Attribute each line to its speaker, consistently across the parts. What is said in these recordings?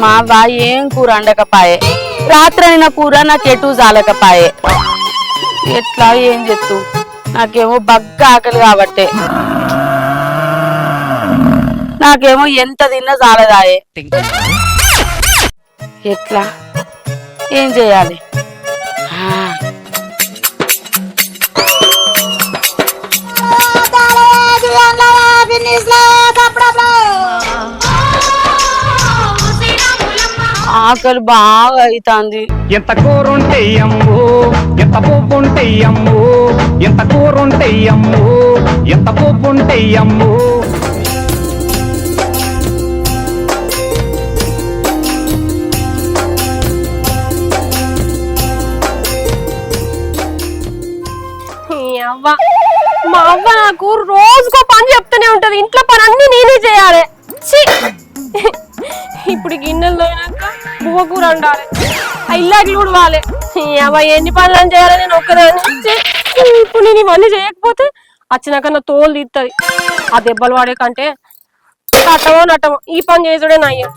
Speaker 1: మా అవ్వ ఏం కూర వండకపాయే, రాత్రి అయిన కూర నాకు ఎటు జాలకపాయే. ఎట్లా ఏం చెప్తూ, నాకేమో బగ్గ ఆకలి కాబట్టే, నాకేమో ఎంత తిన్నా జాలదాయే. ఎట్లా ఏం చేయాలి? ఆకలి బాగా అవుతుంది.
Speaker 2: ఎంత కూరుంటే అమ్ము, ఎంత పువ్వుంటే అమ్ము, ఎంత కూరుంటే అమ్ము, ఎంత పువ్వుంటే అమ్ము.
Speaker 3: మా అవ్వ నాకు రోజుకో పని చెప్తూనే ఉంటది, ఇంట్లో పని అన్ని నేనే చేయాలి. ఇప్పుడు గిన్నెలు తోయినాక బువ్వ కూర వండాలి, ఇల్లాకి ఉడవాలి. అవ్వ ఎన్ని పనులు చేయాలి నేను ఒక్కదాన్ని. ఇప్పుడు నేను ఇవన్నీ చేయకపోతే వచ్చినాక నా తోలు తీస్తుంది. ఆ దెబ్బలు వాడే కంటే నట్టమో నట్టమో ఈ పని చేసుడే నయ్యం.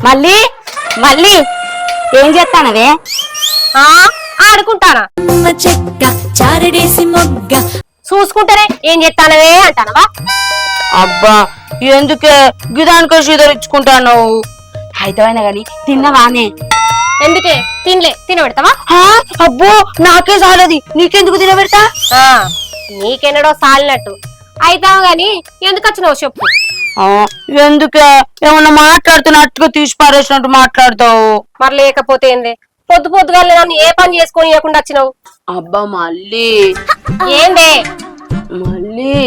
Speaker 1: మళ్ళీ మళ్ళీ ఏం చేస్తానవే?
Speaker 3: ఆడుకుంటానా?
Speaker 4: చెక్క చారడేసి మొగ్గ
Speaker 3: చూసుకుంటానే ఏం చేస్తానవే అంటానవా?
Speaker 1: అబ్బా ఎందుకే గిదానికో సీదరించుకుంటాను? అయితేవైనా గాని తిన్నవానే?
Speaker 3: ఎందుకే తినలే, తినబెడతావా?
Speaker 1: అబ్బో నాకే సాలది, నీకెందుకు తినబెడతా?
Speaker 3: నీకెన్నడో సాలినట్టు అయితావు గాని ఎందుకు వచ్చినావు చెప్పు.
Speaker 1: ఎందుకే ఏమన్నా మాట్లాడుతున్నట్టుగా తీసి పారేసినట్టు మాట్లాడతావు?
Speaker 3: మరి లేకపోతే ఏంది, పొద్దు పొద్దుగా నన్ను ఏ పని చేసుకొని ఇవ్వకుండా వచ్చినావు?
Speaker 1: అబ్బా మళ్ళీ
Speaker 3: ఏందే
Speaker 1: మళ్ళీ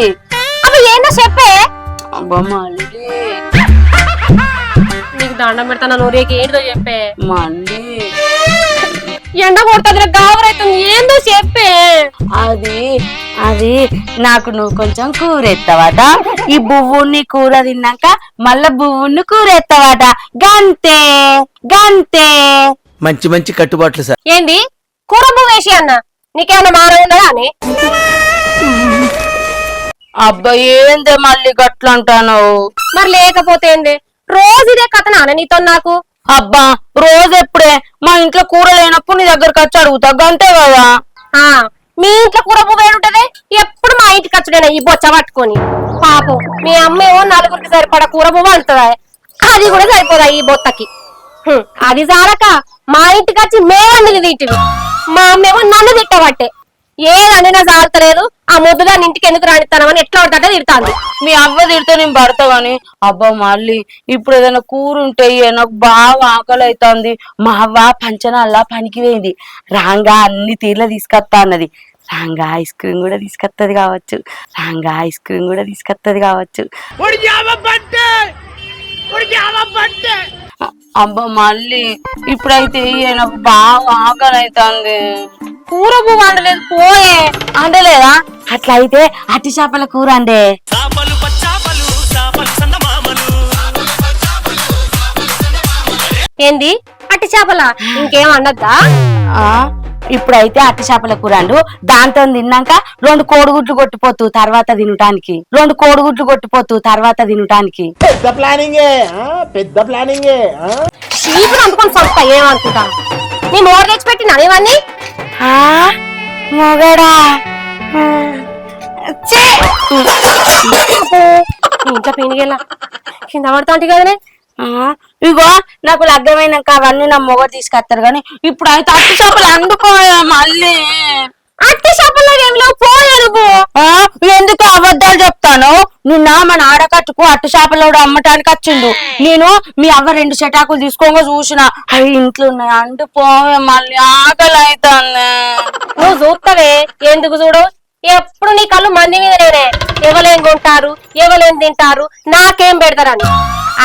Speaker 3: అవి ఏందో చెప్పే.
Speaker 1: అబ్బా మళ్ళీ
Speaker 3: నీకు దండం పెడతాను నూరేకి ఏంటో చెప్పే.
Speaker 1: మళ్ళీ
Speaker 3: ఎండ కొడుతుంది, గాబరైతుంది, ఏందో చెప్పే.
Speaker 1: అది అది నాకు నువ్వు కొంచెం కూర ఎత్తావట, ఈ బువ్వుని కూర తిన్నాక మళ్ళా బువ్వుని కూర ఎత్తావట, గంతే గంతే.
Speaker 5: మంచి మంచి కట్టుబాట్లు సార్.
Speaker 3: ఏంది కూర బువ్వ వేసి అన్న? నీకేమన్నా మారదా అని?
Speaker 1: అబ్బా ఏందే మళ్ళీ గట్లా అంటాను?
Speaker 3: మరి లేకపోతే ఏంది, రోజు ఇదే కథ నాన్న నీతో నాకు?
Speaker 1: అబ్బా రోజు ఎప్పుడే, మా ఇంట్లో కూర లేనప్పుడు నీ దగ్గరకు వచ్చి అడుగుతా, గంతే కదా.
Speaker 3: మీ ఇంట్లో కూర బువ్వ ఏడుంటది? ఎప్పుడు మా ఇంటికి వచ్చుడేనా ఈ బొచ్చ పట్టుకొని? పాపం మీ అమ్మేమో నలుగురికి సరిపడా కూర బువ్వ అంటదా, అది కూడా సరిపోదా ఈ బొత్తకి? అది చాలక మా ఇంటికి వచ్చి మేమన్నది తింటివి, మా అమ్మేమో నన్ను తిట్టబట్టే. ఏదన్నా చాలతలేదు, ఆ ముద్దు దాన్ని ఇంటికి ఎందుకు రానిస్తానని ఎట్లా పడతా తిడతాంది.
Speaker 1: మీ అవ్వ తిడితే నేను పడతా గాని, అబ్బా మళ్ళీ ఇప్పుడు ఏదైనా కూర ఉంటే నాకు బాగా ఆకలి అవుతుంది. మా అవ్వ పంచనాల్లా పనికి పోయింది, రాంగా అన్ని తీర్ల తీసుకొస్తా అన్నది. రాంగా ఐస్ క్రీమ్ కూడా తీసుకొత్తది కావచ్చు, రాంగా ఐస్ క్రీమ్ కూడా తీసుకొత్తది కావచ్చు. అబ్బా మళ్ళీ ఇప్పుడైతే నాకు బాగా ఆకలి అవుతుంది.
Speaker 3: కూర పువ్వు అండలేదు పోయే.
Speaker 1: అండలేదా? అట్లా అయితే అట్టి చేపల కూర అండే.
Speaker 3: ఏంది అట్టి చేపల? ఇంకేం అండద్దా?
Speaker 1: ఇప్పుడైతే అట్టి చేపల కూర అండు, దాంతో తిన్నాక 2 కోడిగుడ్లు కొట్టిపోతూ తర్వాత తినటానికి, 2 కోడిగుడ్లు కొట్టిపోతూ తర్వాత తినటానికి.
Speaker 5: పెద్ద ప్లానింగే, పెద్ద ప్లానింగే.
Speaker 3: చీపులు అందుకొని సొంత ఏమనుకుంటా? నీ మోర్ తెచ్చిపెట్టినా ఇవన్నీ?
Speaker 1: మొగడా
Speaker 3: ఇంట్లో పీనిగేలా కింద పడతా అంటే కదనే.
Speaker 1: ఇగో నాకు లగ్గమైనాక అవన్నీ నా మొగడు తీసుకొస్తారు గాని ఇప్పుడు అయితే అట్టి చేపలు అండుకోయా. మళ్ళీ
Speaker 3: అట్టి చేపల్లో ఏమి లేవు పోయే. నువ్వు
Speaker 1: ఎందుకు అబద్ధాలు చెప్తాను? నిన్న మన ఆడకట్టుకు అట్టి చేపలు అమ్మటానికి వచ్చిండు, నేను మీ అవ్వ 2 చెటాకులు తీసుకోగా చూసిన, అవి ఇంట్లో ఉన్నాయి, అండిపోవే. మళ్ళీ ఆకలి అవుతాను.
Speaker 3: నువ్వు చూస్తావే, ఎందుకు చూడు? ఎప్పుడు నీ కళ్ళు మంది మీదనే, ఎవరేం కొంటారు ఎవరేం తింటారు నాకేం పెడతారని.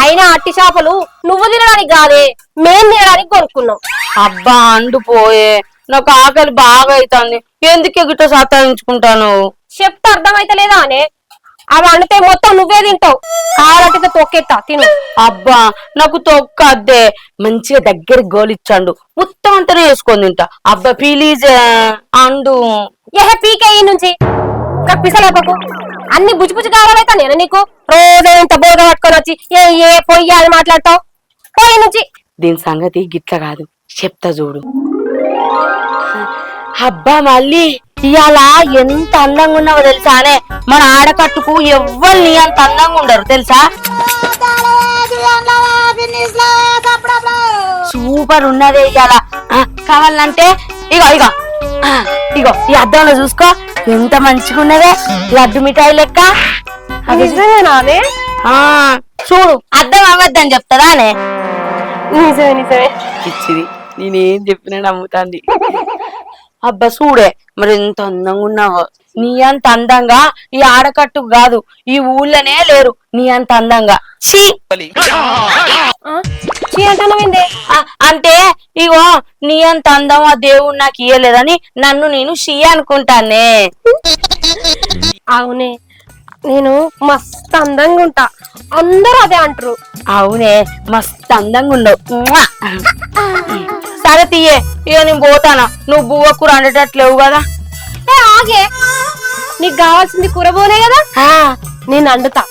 Speaker 3: అయినా అట్టి చేపలు నువ్వు తినడానికి కాదే, మేం తినడానికి కొనుక్కున్నాం.
Speaker 1: అబ్బా అండిపోయే, నాకు ఆకలి బాగా అవుతుంది, ఎందుకు గిట్ట సతాయించుకుంటాను?
Speaker 3: చెప్తే అర్థమైతే లేదా అనే? అవి అండితే మొత్తం నువ్వే తింటావు, కావాలంటే తొక్కెత్తా తిను.
Speaker 1: అబ్బా నాకు తొక్క అద్దే, మంచిగా దగ్గర గోలిచ్చాండు, మొత్తం అంతానే వేసుకొని తింటా. అబ్బా ప్లీజ్ అండు.
Speaker 3: పీకే నుంచి పిసలేపకు అన్ని బుజ్జి బుజ్జి కావాలైతే నేను నీకు రోజు ఇంత బోధ పట్టుకొని వచ్చి ఏ పొయ్యి అని మాట్లాడతావు పోయి నుంచి.
Speaker 1: దీని సంగతి గిట్ల కాదు, చెప్తా చూడు. అబ్బా మళ్ళీ ఇవాళ ఎంత అందంగా ఉన్నావో తెలుసానే. మన ఆడకట్టుకు ఎవ్వరు నీ అంత అందంగా ఉండరు తెలుసా. సూపర్ ఉన్నదే ఇవాళ. కావాలంటే ఇగో ఇగో ఇగో ఈ అద్దంలో చూసుకో ఎంత మంచిగా ఉన్నదే లడ్డు మిఠాయి లెక్క.
Speaker 3: నిజమేనానే?
Speaker 1: చూడు అద్దం అవ్వద్దని చెప్తాదానే.
Speaker 3: నిజమే నిజమే.
Speaker 1: ఇచ్చిది నేనేం చెప్పినా నమ్ముతాంది. అబ్బా చూడే మరి ఎంత అందంగా ఉన్నావో. నీ అంత అందంగా ఈ ఆడకట్టు కాదు ఈ ఊళ్ళోనే లేరు నీ అంత అందంగా. చీ
Speaker 3: అంటానవేందే?
Speaker 1: అంటే ఇగో నీ అంత అందం ఆ దేవుడు నాకు ఇయ్యలేదని నన్ను నేను షీ అనుకుంటానే.
Speaker 3: అవునే నేను మస్తు అందంగా ఉంటా, అందరూ అదే అంటారు.
Speaker 1: అవునే మస్తు అందంగా ఉండవు. సరే తీయే ఇక నేను పోతానా, నువ్వు బువ్వ కూర వండేటట్లేవు కదా.
Speaker 3: ఆగే నీకు కావాల్సింది కూర పోనే కదా, నేను వండుతా,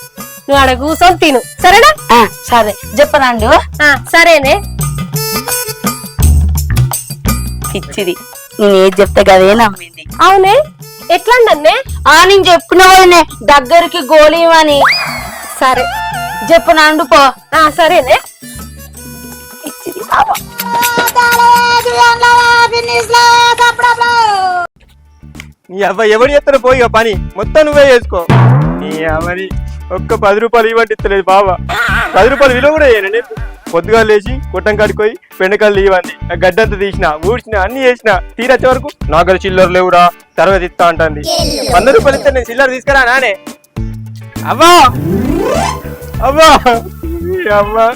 Speaker 3: నువ్వు ఆడ కూర్చొని తిను సరేనా?
Speaker 1: సరే చెప్పనండు.
Speaker 3: సరేనే.
Speaker 1: ఇచ్చిది నేను ఏది చెప్తే కదే నమ్మింది.
Speaker 3: అవునే ఎట్లా నన్నే?
Speaker 1: నేను చెప్పిన వాళ్ళనే దగ్గరికి గోళీమని.
Speaker 3: సరే
Speaker 1: చెప్పనండు పో.
Speaker 3: సరేనే.
Speaker 1: ఇచ్చిది
Speaker 6: నీ అబ్బాయి ఎవరు చేస్తారో పోయి పని మొత్తం నువ్వే చేసుకో. నీ అమ్మని ఒక్క 10 రూపాయలు ఇవ్వండి ఇస్తలేదు బాబా. 10 రూపాయలు విలువ కూడా చేయనండి. పొద్దుగా లేచి కొట్టం కాడిపోయి పెండకాయలు ఇవ్వండి, గడ్డంతా తీసిన ఊడ్చిన అన్ని చేసిన తీరచ్చే వరకు నాకు చిల్లర లేవురా తర్వాత ఇస్తా అంటుంది. 100 రూపాయలు ఇస్తే నేను చిల్లర తీసుకురా నానే. అవ్వా అవ్వా అవ్వా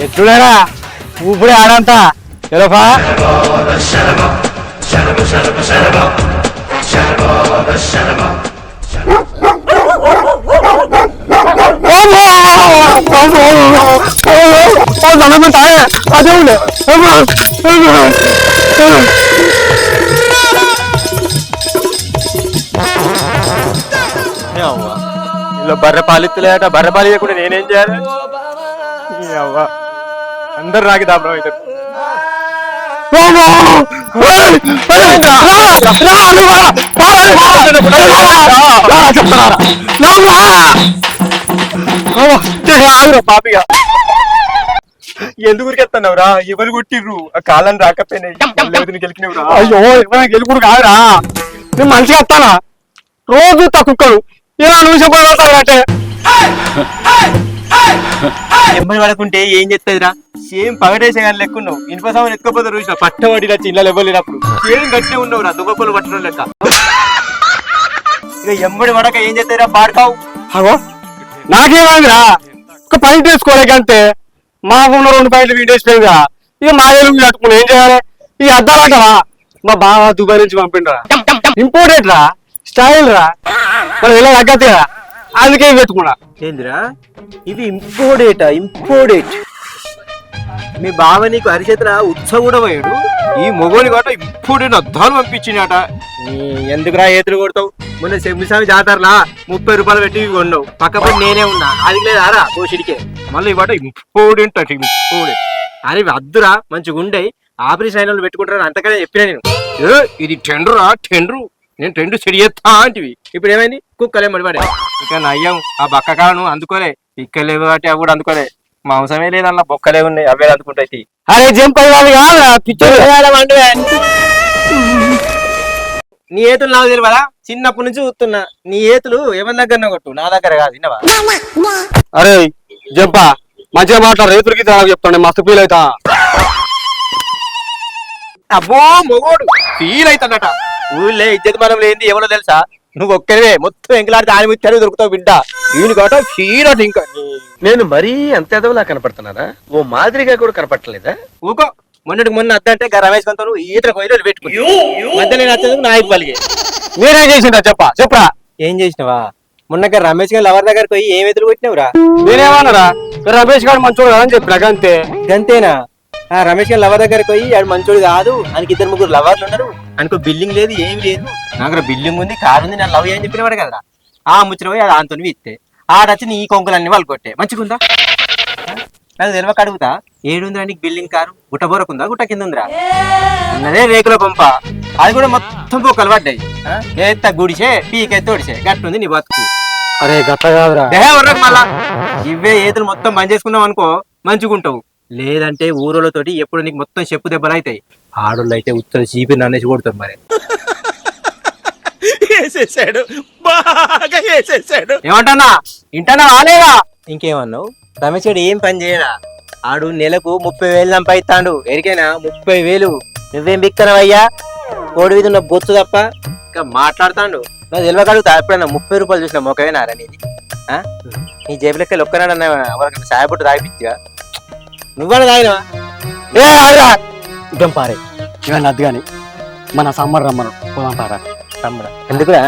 Speaker 7: ఎట్లున్నారా ఊపిరి ఆడంతా ఎలోఫా.
Speaker 6: ఇలా బర్రె పాలిత్తలేట, బర్రె పాలు ఇవ్వకుండా నేనేం చేయాలి? అవ్వ అందరు నాకు దాబరం అవుతారు. పాపిగా ఎందుకు ఎత్తున్నావురా? ఎవరు కొట్టిర్రు? ఆ కాళ్ళని రాకపోయినాయి గెలికినవురా.
Speaker 7: అయ్యో ఎవరైనా గెలుపుడు కాదురా, నేను మంచిగా వస్తానా రోజు తక్కువడు ఇలా నువ్వు చెప్పగలుగుతావు.
Speaker 6: ఎమ్మడి పడకుంటే ఏం చేస్తుందిరా? సేమ్ పగటేసే కానీ లెక్కున్నావు. ఇనుప సామాన్ ఎత్తుకోపోతే చూసిన పట్టబడి వచ్చి ఇళ్ళ ఇవ్వలేనప్పుడు ఏం గట్టిగా ఉన్నావురా, దుబ్బపలు పట్టడం లెక్క. ఇక ఎమ్మడి పడక ఏం చేస్తాయిరా? పాడకావు.
Speaker 7: అగో నాకేమైందిరా, ఒక పైంట్ వేసుకోలేకంటే మాకు ఉన్న 2 పాయింట్లు వీటేసిపోయిందిరా. ఇక మా ఏళ్ళు కట్టుకుని ఏం చేయాలి? ఇక అద్దాలంటరా మా బావ దుబాయ్ నుంచి పంపిండ్రా. ఇంపోర్టెడ్ రా, స్టైల్ రా, మనం ఇలా తగ్గరా, అందుకే పెట్టుకున్నా.
Speaker 6: ఏందిరా ఇది? ఇంపోర్టెడ్. మీ బావ నీకు అరిచేతన ఉత్సవ కూడా పోయాడు. ఈ మొగోని కాట ఇంపోర్టెడ్ అద్దాలు పంపించినట. ఎందుకురా ఏతులు కొడతావు? మొన్న సెమ్మిసామి జాతరలా 30 రూపాయలు పెట్టి కొన్నావు, పక్కపడి నేనే ఉన్నా. అది లేదారా కోషిడికే? మళ్ళీ ఈ వాట ఇంపోర్టెంట్ అరే అద్దురా మంచిగా ఉండే ఆపరేషన్ అయిన వాళ్ళు పెట్టుకుంటారు అంతకనే చెప్పినా నేను. ఇది టెండరు నేను 2 సెడి చేస్తా అంటివి. ఇప్పుడు ఏమైంది? కుక్కలే మడిపడే. ఇక నయ్యం ఆ బక్క కాను అందుకోలే, ఇక్కలేవు కాబట్టి అవి కూడా అందుకోలే. మాంసమే లేదన్న బొక్కలే ఉన్నాయి, అవే అందుకుంటాయి.
Speaker 7: అరే జంపై
Speaker 6: నీ ఏతులు నాకు తెలియదా? చిన్నప్పటి నుంచి చూస్తున్నా. నీ ఏతులు ఎవరి దగ్గర కొట్టు, నా దగ్గర కాదు. విన్నవా?
Speaker 7: అరే జంప మంచిగా మాట్లాడు, రైతులకి నాకు చెప్తాను మస్తు ఫీల్ అవుతా.
Speaker 6: అబ్బో మొగోడు ఫీల్ అవుతాడట. ఊళ్ళే ఇజ్జత్ మనం లేని ఎవరో తెలుసా? నువ్వు ఒక్కరివే మొత్తం ఎంకలాడితే ఆయన ముచ్చారు దొరుకుతావు బిడ్డ. ఈయన కాట ఫీల్ అవుతుంది. ఇంకా
Speaker 5: నేను మరీ అంత ఎదవలా కనపడుతున్నారా? ఓ మాదిరిగా కూడా కనపడలేదా?
Speaker 6: ఊకో. మొన్న అద్దంటే రమేష్ కొంత ఈతర కొయ్యలు పెట్టుకుని మధ్య నేను వచ్చేందుకు నా 5 పలిగే.
Speaker 7: నేనేం చేసిందా చెప్పరా?
Speaker 6: ఏం చేసినావా? మొన్న రమేష్ గారు లవర్ దగ్గరకు పోయి ఏం ఎదురు కొట్టినావురా?
Speaker 7: నేనేమన్నారా రమేష్ గారు మంచోడు కదా అని చెప్పినా అంతే.
Speaker 6: గంతేనా? ఆ రమేష్ గారు లవర్ దగ్గరకు పోయి ఆడు మంచోడు కాదు, ఆయనకి 2-3 లవర్లు ఉన్నారు, అనుకో బిల్డింగ్ లేదు ఏమి లేదు, నాకు బిల్డింగ్ ఉంది కారు ఉంది నా లవ్ అని చెప్పినవాడు కదరా. ఆ ముచ్చిన పోయి అది ఆంతో ఇస్తే ఆడొచ్చి నీ కొంకులన్నీ వాళ్ళు కొట్టే మంచిగుందా? నాకు తెలియక అడుగుతా, ఏడుందిరా నీకు బిల్డింగ్ కారు? గుట్ట బోరకుందా గుట్ట కింద ఉందిరా? అన్నదే రేకుల పంప, అది కూడా మొత్తం పొక్కలు పడ్డాయి. ఏత్త గుడిసే పీకే తోడిసే గట్టుంది నీ బతుకు.
Speaker 7: అరే గట్ట కాదురా.
Speaker 6: మళ్ళా ఇవే ఏతులు మొత్తం బంద్ చేసుకున్నావు అనుకో మంచిగుంటావు, లేదంటే ఊరోళ్ళతోటి ఎప్పుడు నీకు మొత్తం చెప్పు దెబ్బలు అవుతాయి. ఆడోళ్ళు అయితే ఉత్తర చీపి నన్నేసి కొడతారు మరి. ఏమంటన్నా ఇంటన్నా రాలేదా? ఇంకేమన్నావు? రమేష్ ఏం పని చేయడా? ఆడు నెలకు 30,000 సంపాదిస్తాడు. ఎరికైనా 30,000 నువ్వేం బిక్తనవయ్యా? కోడి మీద ఉన్న బొత్తు తప్ప ఇంకా మాట్లాడుతాడు. నాకు తెలియక అడుగుతా, ఎప్పుడైనా 30 రూపాయలు చూసిన మొక్కవేనారా నీది? నీ జేబులెక్కలు ఒక్కనాడన్నా ఎవరికైనా సాయపట్టు తాగిపిచ్చిగా? నువ్వన్నా తాగినవా?
Speaker 7: ఏ ఆగురా గంపారే ఇక నద్దు గాని మన సమ్మర్ రమ్మను పోదాం పారా.
Speaker 6: తమ్ముడా ఎందుకురా?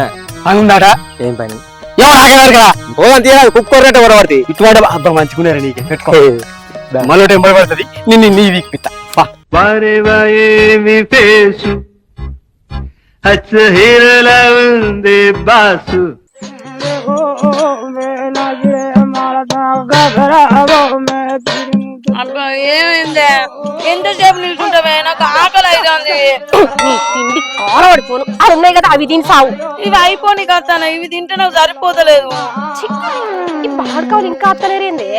Speaker 7: అనుందాట
Speaker 6: ఏం పని?
Speaker 7: ఏమో నాకేదారు కదా
Speaker 6: పోదాం తీరాదు కుక్కోరట్టు కొడబడితే
Speaker 7: ఇటువంటి అబ్బా మంచిగున్నారా నీకే పెట్టుకో మళ్ళీ టెంపర్ పడుతుంది నిన్ను నీ వీక్ పిత్త
Speaker 2: బాసు
Speaker 1: అబ్బా ఏమైందే? ఎంతసేపు నిల్చుంటావే? నాకు ఆకలి అవుతుంది.
Speaker 3: నీ తిండి కారపడిపోను, అవి ఉన్నాయి కదా అవి తిని సావు.
Speaker 1: ఇవి అయిపోయి కత్తాను, ఇవి తింటే నాకు సరిపోతలేదు.
Speaker 3: ఛీ, ఈ బాడకావులు ఇంకా అత్తలేరేంది?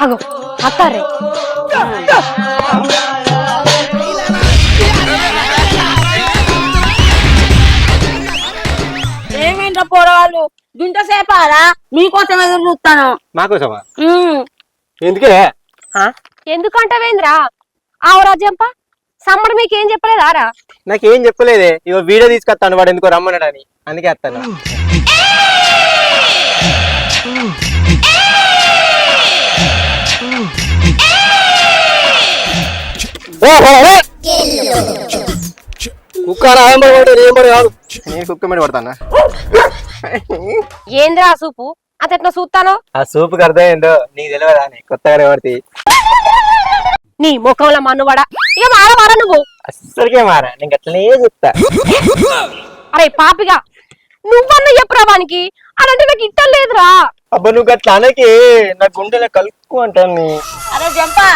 Speaker 3: అగో అత్తారే.
Speaker 1: ఏమైందా పోరవాళ్ళు? గింట సేపారా? మీకోసం ఎదురు చూస్తాను.
Speaker 6: మాకోసమా?
Speaker 7: ఎందుకే
Speaker 3: ఎందుకంటావేంద్రా? ఆవు రాజ్యంప సమ్మడు మీకేం చెప్పలేదారా?
Speaker 6: నాకేం చెప్పలేదే. ఇగో వీడియో తీసుకొస్తాను వాడు ఎందుకో రమ్మన్నాడని, అందుకే వస్తాను.
Speaker 7: కుక్క ఏం కాదు
Speaker 6: నేను కుక్క మీద పడతానా?
Speaker 3: ఏంద్రా ఆ సూపు అతెట్లా చూస్తానో?
Speaker 6: ఆ సూపుకి అర్థమైందో నీకు తెలియదా? కొత్తగా పడితే
Speaker 3: నీ ముఖంలో మన్నుబడ ఇక మారా నువ్వు.
Speaker 6: అస్సరికే మారా, నేను అట్లనే చెప్తా.
Speaker 3: అరే పాపిగా నువ్వన్న చెప్పురా వానికి, అలాంటి నాకు ఇట్టం లేదురా.
Speaker 6: అబ్బా నువ్వు అట్లా అనకి నా గుండెలో కలుపు అంటాను.
Speaker 1: అరే జంపా,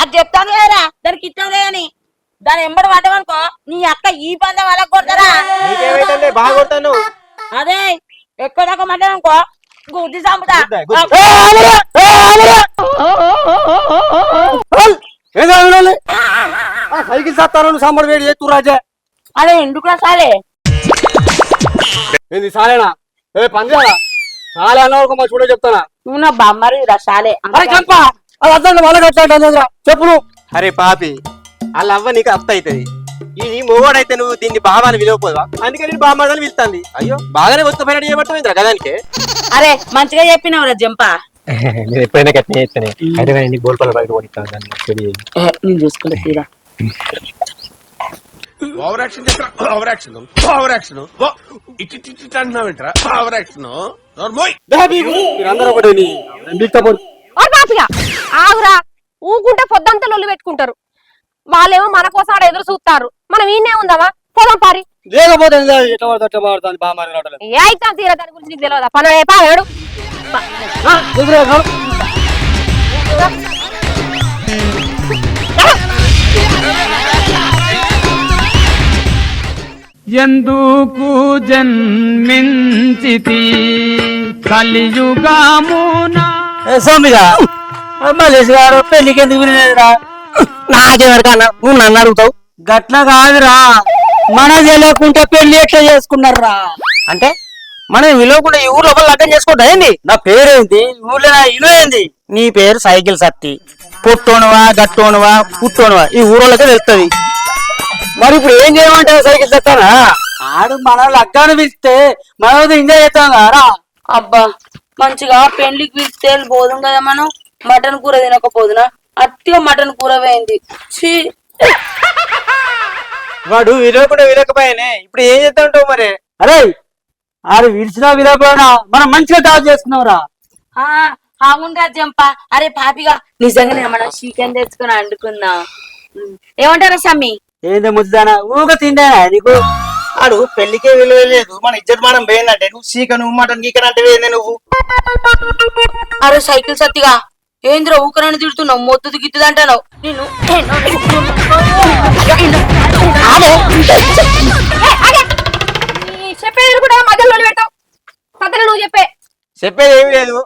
Speaker 1: అది చెప్తాను కదరా దానికి ఇష్టం లేదని. దాని ఎంబడి పడ్డావనుకో నీ అక్క ఈ పందెం వాళ్ళకి కొడతారా?
Speaker 6: నీకేమైతే బాగా కొడతాను.
Speaker 1: అదే ఎక్కువ దాకా పడ్డావనుకో గుడ్డి చంపుతా.
Speaker 7: సైకిల్ సత్తాను సమ్మర్ వేడి చేస్తూ రాజా.
Speaker 1: అదే ఎందుకురా సాలే?
Speaker 7: ఏంది సాలేనా? ఏ పంజాలా సాలే అన్న వరకు మా చూడ చెప్తానా?
Speaker 1: నువ్వు నా బామ్మరి రా సాలే.
Speaker 7: అరే చంపా అది అర్థం వాళ్ళకి అట్లా చెప్పు నువ్వు.
Speaker 6: అరే పాపి వాళ్ళ అవ్వ నీకు అత్త అవుతుంది. ఇది మొగోడైతే నువ్వు దీన్ని బాబాని విలువపోదా? అందుకే నేను బామ్మని పిలుస్తాంది. అయ్యో బాగానే వస్తుపోయినట్టు చేయబట్టా గదానికి.
Speaker 1: అరే మంచిగా చెప్పినవురా జంపా.
Speaker 6: నేను ఎప్పుడైనా కట్టిన చేస్తానే అయితే నీ గోల్పల బయట కొనిస్తాను.
Speaker 1: నేను చూసుకుంటా తీరా.
Speaker 7: మీరందరూ ఒకటే
Speaker 3: పాపిగా ఆగురా, ఊకుంటే పొద్దంతా లొల్లి పెట్టుకుంటారు. వాళ్ళేమో మన కోసం ఆడ ఎదురు చూస్తారు, మనం ఈయనే ఉందామా? పోదాం పారి.
Speaker 7: లేకపోతే ఎట్లా పడుతుంది బాగా
Speaker 3: ఏ అయితే తీరా దాని గురించి నీకు తెలియదా? పని పాడు.
Speaker 2: ఎందుకు జన్మించితి కలియుగమున.
Speaker 7: సోమిగా మలేసి గారు పెళ్లికి ఎందుకు వినలేదురా? నాకేదన్నా నువ్వు నన్ను అడుగుతావు? గట్ల కాదురా, మన తెలియకుంటే పెళ్లి ఎట్లా చేసుకున్నారా? అంటే మనం విలువకుండా ఈ ఊర్లో లగ్గం చేసుకుంటా ఏంది? నా పేరేంది? ఊర్లో నా ఇల్లు ఏంది? నీ పేరు సైకిల్ సత్తి. పుట్టోనువా గట్టోనువా పుట్టోనువా ఈ ఊరోళ్ళకే తెలుస్తుంది. మరి ఇప్పుడు ఏం చేయమంటావు? సైకిల్ సత్తానా? ఆడు మన లగ్గాన్ని పిలిస్తే మనం ఎంజాయ్ చేస్తాం కదా.
Speaker 1: అబ్బా మంచిగా పెళ్లికి పిలిస్తే పోదుం కదా మనం. మటన్ కూర తినకపోదునా? అట్టిగా మటన్ కూర వేయింది. ఛీ,
Speaker 6: వాడు విరవకుండా విరకపోయానే ఇప్పుడు ఏం చేస్తా ఉంటావు మరి?
Speaker 7: అరే ఆడు విడిచినా విరకపోయినా మనం మంచిగా దావ చేసుకున్నావురా.
Speaker 1: అవునరా జంప. అరే పాపిగా నిజంగానే మనం చికెన్ తెచ్చుకుని వండుకున్నా. ఏమంటారా సమ్మి?
Speaker 7: ఏంది ముద్దానా ఊగా తిండానా నీకు?
Speaker 6: ఆడు పెళ్లికే విలువ లేదు, మన ఇజ్జత్ మనం పోయిందంటే నువ్వు చీకను మటన్ గీకన్ అంటే ఏంది నువ్వు?
Speaker 1: అరే సైకిల్ సత్తిగా ఏంద్రా ఊకరని తిడుతున్నావు, మొద్దు గిట్టుది అంటావు నేను.
Speaker 3: చెప్పేది కూడా మధ్యలో పెట్టావు. సత్యన నువ్వు
Speaker 6: చెప్పేది ఏమి లేదు,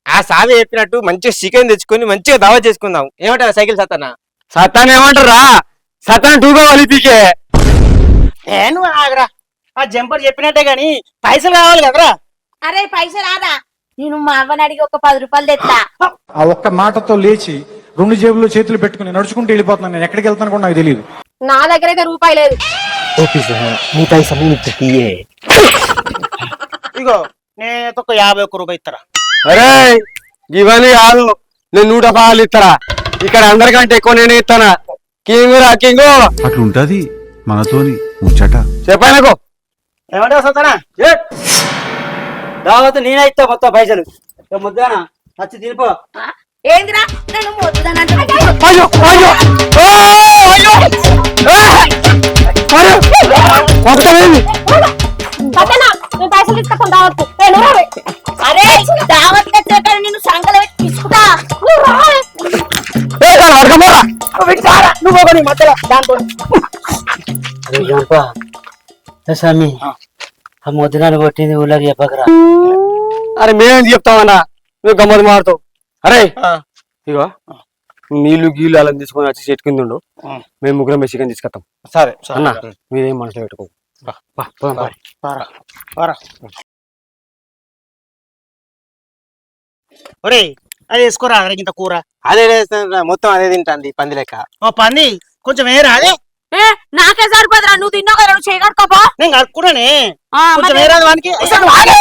Speaker 6: ఆ సామి చెప్పినట్టు మంచిగా చికెన్ తెచ్చుకొని మంచిగా దావా చేసుకుందాం. ఏమంటారు సైకిల్ సత్తన్న?
Speaker 7: సత్తాన్ని ఏమంటారా? సత్తాన్ని టూగా వలిపికే.
Speaker 6: నువ్వు ఆగరా, ఆ జంపర్ చెప్పినట్టే గాని పైసలు కావాలి కదరా.
Speaker 1: అరే పైసలు రాదా? నేను మా అవ్వని అడిగి ఒక 10 రూపాయలు తెస్తా.
Speaker 8: ఆ ఒక్క మాటతో లేచి 2 జేబుల్లో చేతులు పెట్టుకుని నడుచుకుంటూ వెళ్ళిపోతున్నాను. నేను ఎక్కడికి వెళ్తాను కూడా నాకు తెలియదు.
Speaker 3: నా దగ్గర అయితే రూపాయి లేదు.
Speaker 6: ఇగో నేను ఒక 51 రూపాయలు ఇస్తారా?
Speaker 7: అరే ఇవన్నీ కాదు, నేను 100 పాలు ఇస్తారా. ఇక్కడ అందరికంటే ఎక్కువ నేను ఇస్తానా. కింగు రా కింగు.
Speaker 9: అట్లుంటది మనతోని ముచ్చట.
Speaker 7: చెప్పానకు
Speaker 6: ఏమంటావు సత్తనా?
Speaker 7: దావత్ నేనే ఇస్తా మొత్తం పైసలు. ముద్దానా వచ్చి తినిపో.
Speaker 1: ఏందిరా నేను మొద్దుదానంటే?
Speaker 7: అయ్యో అయ్యో అయ్యో మొత్తమేంది?
Speaker 3: సత్యన నేను పైసలు తీసుకొస్తాను దావత్తు.
Speaker 1: అరే దావత్ తెచ్చాక నేను సంకల పెట్టి తీసుకుంటా.
Speaker 6: నువ్వు మధ్యలో దాంతో
Speaker 7: స్వామి ఆ ముద్దునాన్ని కొట్టింది ఊళ్ళకి చెప్పకరా. అరే మేమేం చెప్తామన్నా, నువ్వు గమ్మత్ మారుతావు. అరే ఇగో నీళ్లు గీళ్ళు అలా తీసుకొని వచ్చి చెట్టు కింద ఉండు, మేము ముగ్గురం చికెన్ తీసుకొస్తాం.
Speaker 6: సరే
Speaker 7: అన్న మీరేం మనసులో పెట్టుకో.
Speaker 6: ఒరే అది వేసుకోరా ఇంత కూర. అదే మొత్తం అదే తింటాంది పంది లెక్క. పంది కొంచెం వేరా అదే.
Speaker 1: నాకే సరిపోదురా, నువ్వు తిన్నావు కదా, నువ్వు చేయగలకపో.
Speaker 6: నేను కలుపుకున్నానే, కొంచెం వేరాదు వానికి.
Speaker 1: మరి